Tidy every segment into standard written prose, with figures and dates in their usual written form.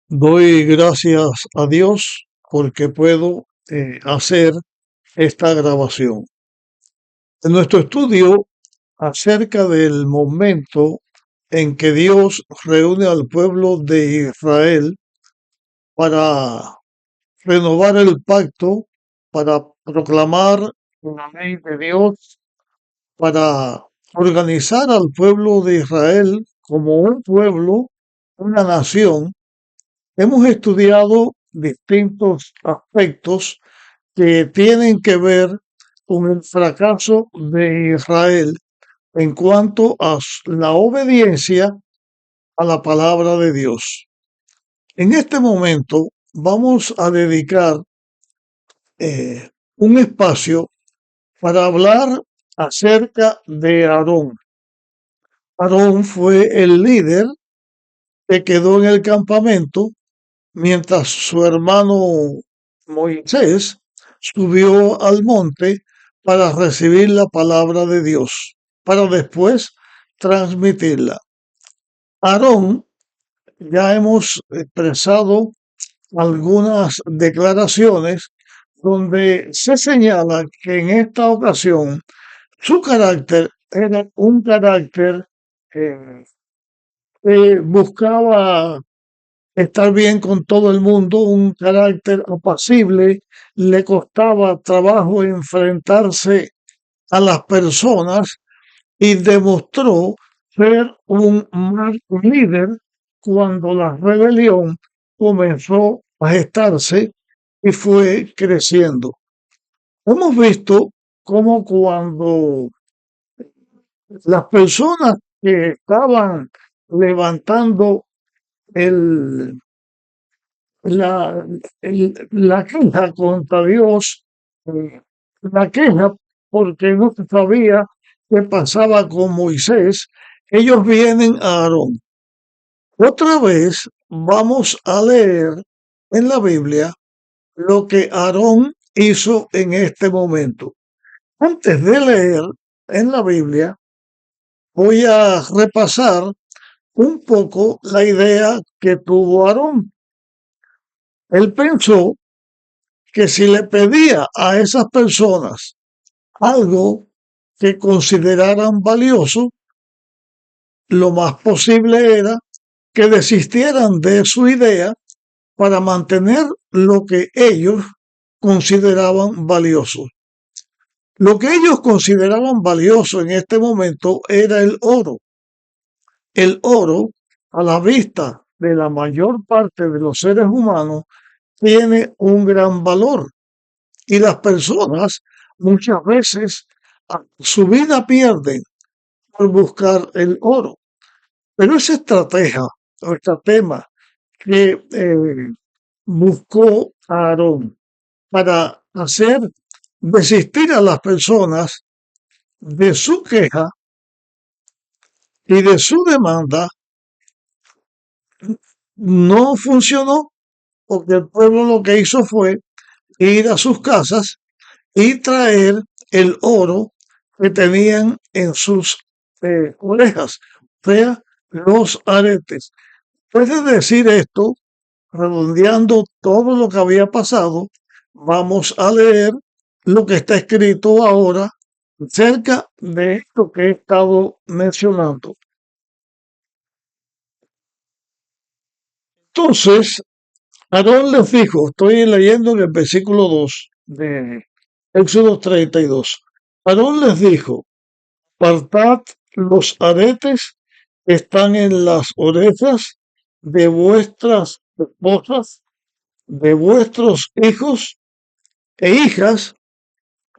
Doy gracias a Dios porque puedo hacer esta grabación. En nuestro estudio acerca del momento en que Dios reúne al pueblo de Israel para renovar el pacto, para proclamar la ley de Dios, para organizar al pueblo de Israel como un pueblo, una nación. Hemos estudiado distintos aspectos que tienen que ver con el fracaso de Israel en cuanto a la obediencia a la palabra de Dios. En este momento vamos a dedicar un espacio para hablar acerca de Aarón. Aarón fue el líder que quedó en el campamento mientras su hermano Moisés subió al monte para recibir la palabra de Dios, para después transmitirla. Aarón, ya hemos expresado algunas declaraciones donde se señala que en esta ocasión su carácter era un carácter eh, que buscaba estar bien con todo el mundo, un carácter apacible, le costaba trabajo enfrentarse a las personas y demostró ser un mal líder cuando la rebelión comenzó a gestarse y fue creciendo. Hemos visto cómo cuando las personas que estaban levantando el la, la queja contra Dios, eh, la queja porque no se sabía qué pasaba con Moisés, ellos vienen a Aarón. Otra vez vamos a leer en la Biblia lo que Aarón hizo en este momento. Antes de leer en la Biblia, voy a repasar un poco la idea que tuvo Aarón. Él pensó que si le pedía a esas personas algo que consideraran valioso, lo más posible era que desistieran de su idea para mantener lo que ellos consideraban valioso. Lo que ellos consideraban valioso en este momento era el oro. El oro, a la vista de la mayor parte de los seres humanos, tiene un gran valor. Y las personas muchas veces su vida pierden por buscar el oro. Pero esa estrategia o estratema que buscó Aarón para hacer desistir a las personas de su queja y de su demanda no funcionó, porque el pueblo lo que hizo fue ir a sus casas y traer el oro que tenían en sus orejas, o sea, los aretes. Puede decir esto, redondeando todo lo que había pasado, vamos a leer lo que está escrito ahora cerca de esto que he estado mencionando. Entonces, Aarón les dijo, estoy leyendo en el versículo 2 de Éxodo 32. Aarón les dijo, apartad los aretes que están en las orejas de vuestras esposas, de vuestros hijos e hijas,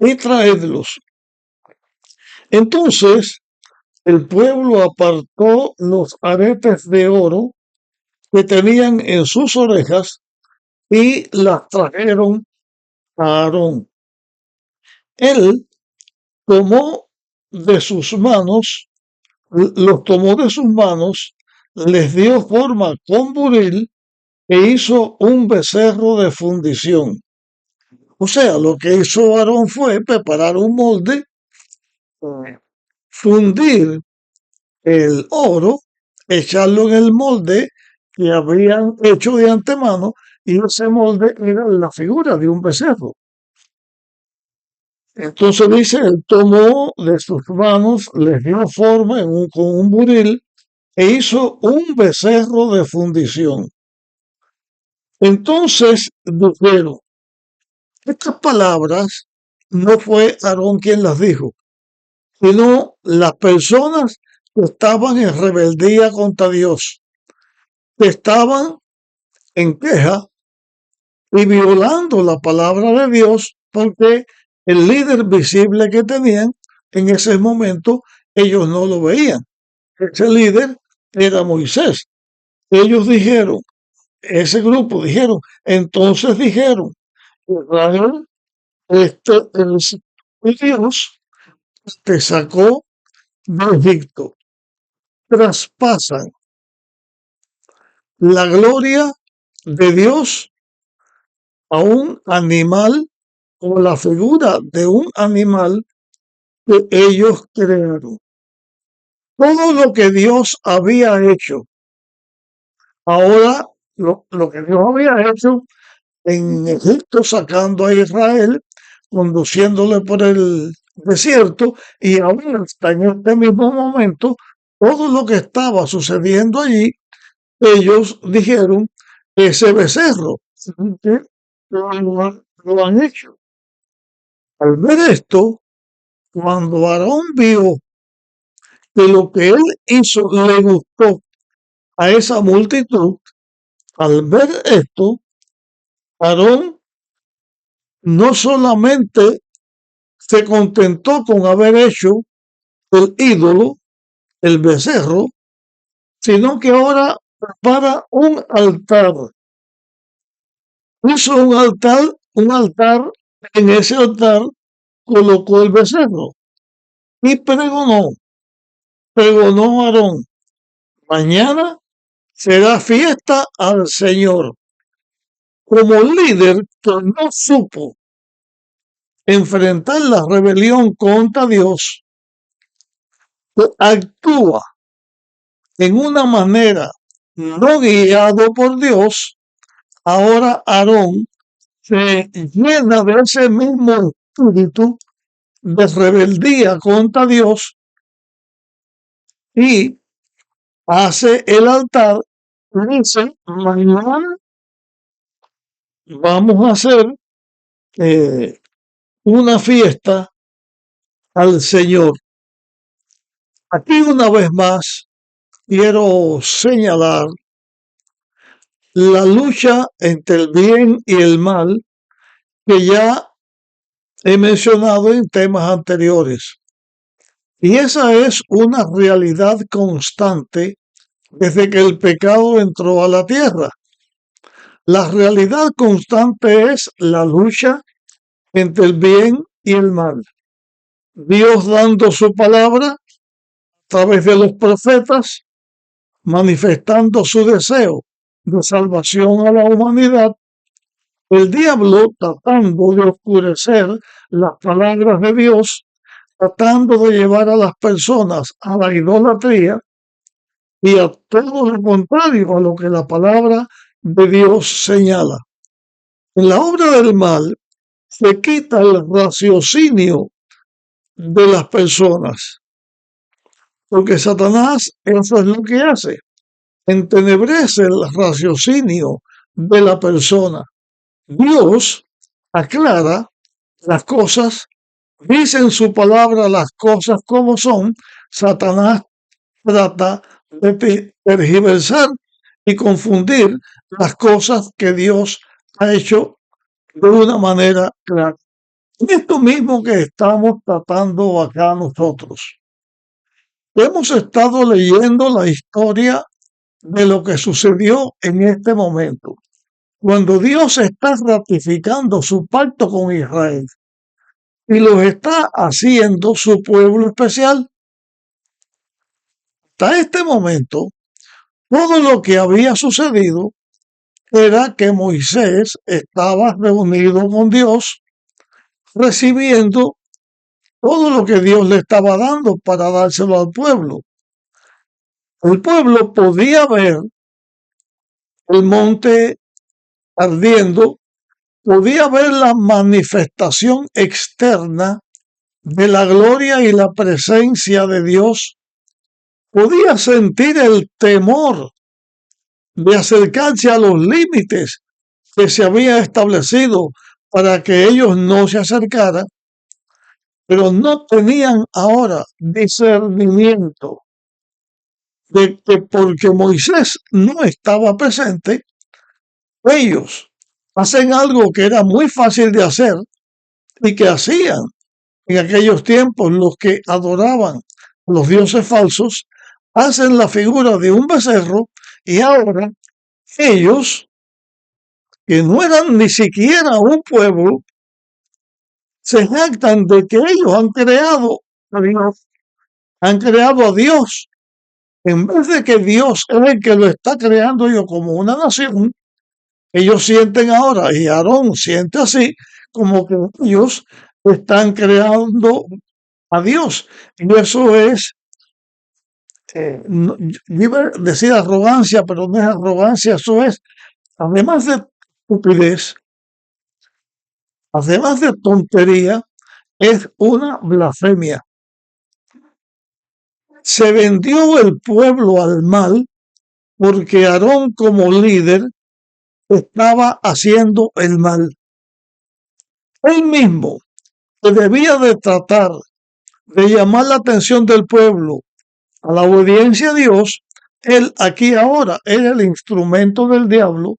y traedlos. Entonces el pueblo apartó los aretes de oro que tenían en sus orejas y las trajeron a Aarón. Él tomó de sus manos, los tomó de sus manos, les dio forma con buril e hizo un becerro de fundición. O sea, lo que hizo Aarón fue preparar un molde, fundir el oro, echarlo en el molde que habían hecho de antemano, y ese molde era la figura de un becerro. Entonces dice, él tomó de sus manos, les dio forma con un buril e hizo un becerro de fundición. Entonces dijeron, estas palabras no fue Aarón quien las dijo, sino las personas que estaban en rebeldía contra Dios, que estaban en queja y violando la palabra de Dios, porque el líder visible que tenían en ese momento, ellos no lo veían. Ese líder era Moisés. Ellos dijeron, ese grupo dijeron, entonces dijeron, Israel, este es el Dios que sacó de Egipto. Traspasan la gloria de Dios a un animal o la figura de un animal que ellos crearon. Todo lo que Dios había hecho, ahora lo que Dios había hecho en Egipto, sacando a Israel, conduciéndole por el desierto, y ahora hasta en este mismo momento, todo lo que estaba sucediendo allí, ellos dijeron, ese becerro, que lo han hecho. Al ver esto, cuando Aarón vio que lo que él hizo le gustó a esa multitud, al ver esto, Aarón no solamente se contentó con haber hecho el ídolo, el becerro, sino que ahora prepara un altar. Hizo un altar, en ese altar colocó el becerro y pregonó Aarón, mañana será fiesta al Señor. Como líder que no supo enfrentar la rebelión contra Dios, que actúa en una manera no guiado por Dios, ahora Aarón se llena de ese mismo espíritu de rebeldía contra Dios y hace el altar y dice, mañana vamos a hacer una fiesta al Señor. Aquí una vez más quiero señalar la lucha entre el bien y el mal que ya he mencionado en temas anteriores. Y esa es una realidad constante desde que el pecado entró a la tierra. La realidad constante es la lucha entre el bien y el mal. Dios dando su palabra a través de los profetas, manifestando su deseo de salvación a la humanidad, el diablo tratando de oscurecer las palabras de Dios, tratando de llevar a las personas a la idolatría y a todo lo contrario a lo que la palabra de Dios señala. En la obra del mal se quita el raciocinio de las personas, porque Satanás eso es lo que hace, entenebrece el raciocinio de la persona. Dios aclara las cosas, dice en su palabra las cosas como son. Satanás trata de tergiversar y confundir las cosas que Dios ha hecho de una manera clara. Esto mismo que estamos tratando acá nosotros. Hemos estado leyendo la historia de lo que sucedió en este momento, cuando Dios está ratificando su pacto con Israel y los está haciendo su pueblo especial. Hasta este momento, todo lo que había sucedido era que Moisés estaba reunido con Dios, recibiendo todo lo que Dios le estaba dando para dárselo al pueblo. El pueblo podía ver el monte ardiendo, podía ver la manifestación externa de la gloria y la presencia de Dios. Podía sentir el temor de acercarse a los límites que se había establecido para que ellos no se acercaran, pero no tenían ahora discernimiento de que porque Moisés no estaba presente, ellos hacen algo que era muy fácil de hacer y que hacían en aquellos tiempos los que adoraban a los dioses falsos, hacen la figura de un becerro y ahora ellos, que no eran ni siquiera un pueblo, se jactan de que ellos han creado a Dios, han creado a Dios. En vez de que Dios es el que lo está creando ellos como una nación, ellos sienten ahora, y Aarón siente así, como que ellos están creando a Dios. Y eso es, yo iba a decir arrogancia, pero no es arrogancia, eso es, además de estupidez, además de tontería, es una blasfemia. Se vendió el pueblo al mal porque Aarón como líder estaba haciendo el mal. Él mismo, que debía de tratar de llamar la atención del pueblo a la obediencia a Dios, él aquí ahora es el instrumento del diablo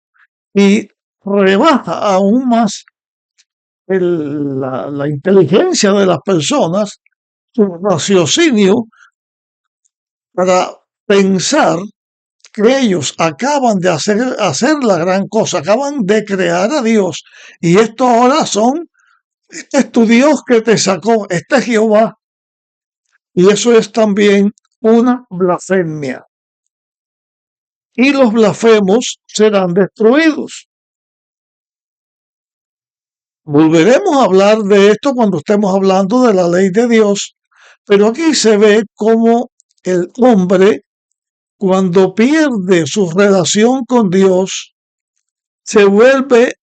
y rebaja aún más la inteligencia de las personas, su raciocinio, para pensar que ellos acaban de hacer la gran cosa, acaban de crear a Dios y esto ahora este es tu Dios que te sacó, este es Jehová. Y eso es también una blasfemia. Y los blasfemos serán destruidos. Volveremos a hablar de esto cuando estemos hablando de la ley de Dios, pero aquí se ve cómo el hombre, cuando pierde su relación con Dios, se vuelve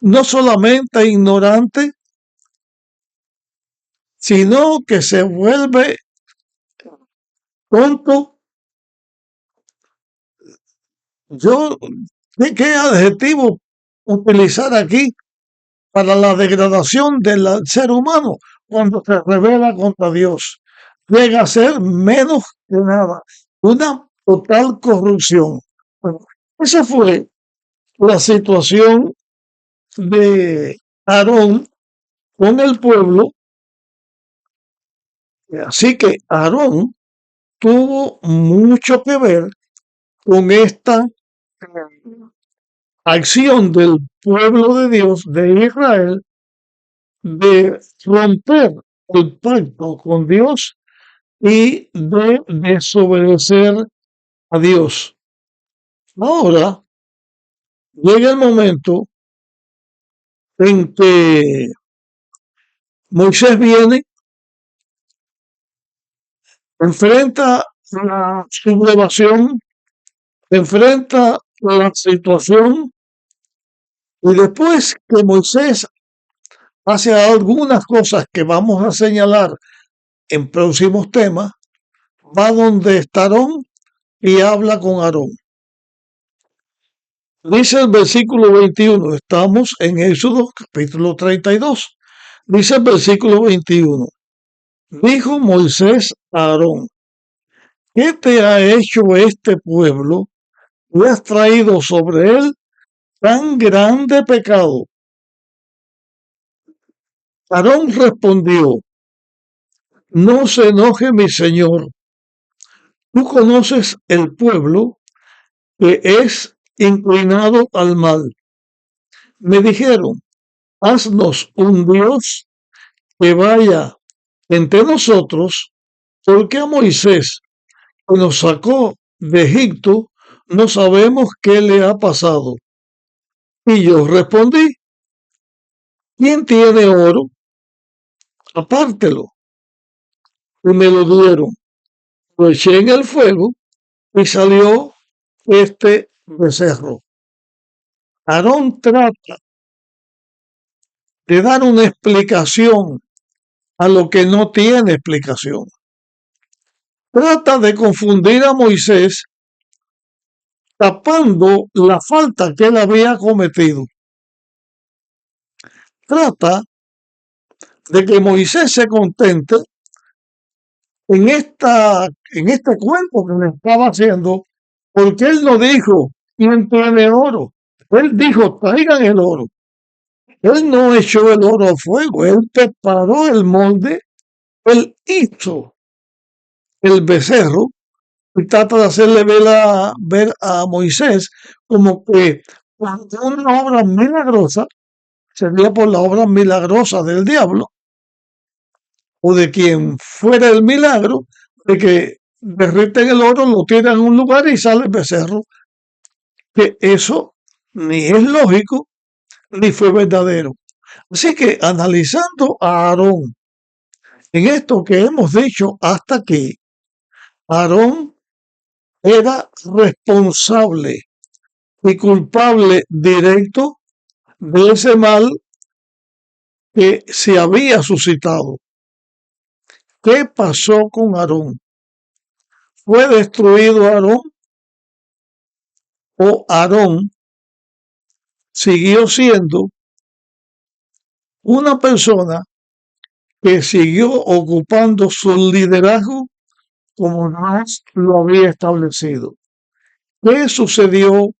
no solamente ignorante, sino que se vuelve tonto. Yo, ¿qué adjetivo utilizar aquí para la degradación del ser humano cuando se revela contra Dios? Llega a ser menos que nada, una total corrupción. Bueno, esa fue la situación de Aarón con el pueblo. Así que Aarón tuvo mucho que ver con esta acción del pueblo de Dios, de Israel, de romper el pacto con Dios y de desobedecer a Dios. Ahora llega el momento en que Moisés viene, enfrenta la sublevación, enfrenta la situación y después que Moisés hace algunas cosas que vamos a señalar en próximos temas, va donde está Aarón y habla con Aarón. Dice el versículo 21, estamos en Éxodo capítulo 32. Dice el versículo 21, dijo Moisés a Aarón, ¿qué te ha hecho este pueblo y has traído sobre él tan grande pecado? Aarón respondió, no se enoje mi señor, tú conoces el pueblo que es inclinado al mal. Me dijeron, haznos un Dios que vaya entre nosotros, porque a Moisés, que nos sacó de Egipto, no sabemos qué le ha pasado. Y yo respondí, ¿quién tiene oro? Apártelo. Y me lo dieron. Lo eché en el fuego y salió este becerro. Aarón trata de dar una explicación a lo que no tiene explicación. Trata de confundir a Moisés tapando la falta que él había cometido. Trata de que Moisés se contente en este cuento que le estaba haciendo, porque él no dijo quién tiene oro. Él dijo, traigan el oro. Él no echó el oro a fuego, él preparó el molde, él hizo el becerro y trata de hacerle ver a Moisés como que una obra milagrosa sería por la obra milagrosa del diablo o de quien fuera el milagro de que derriten el oro, lo tiran en un lugar y sale el becerro. Que eso ni es lógico ni fue verdadero. Así que analizando a Aarón en esto que hemos dicho hasta aquí, Aarón era responsable y culpable directo de ese mal que se había suscitado. ¿Qué pasó con Aarón? ¿Fue destruido Aarón o Aarón siguió siendo una persona que siguió ocupando su liderazgo como Dios lo había establecido? ¿Qué sucedió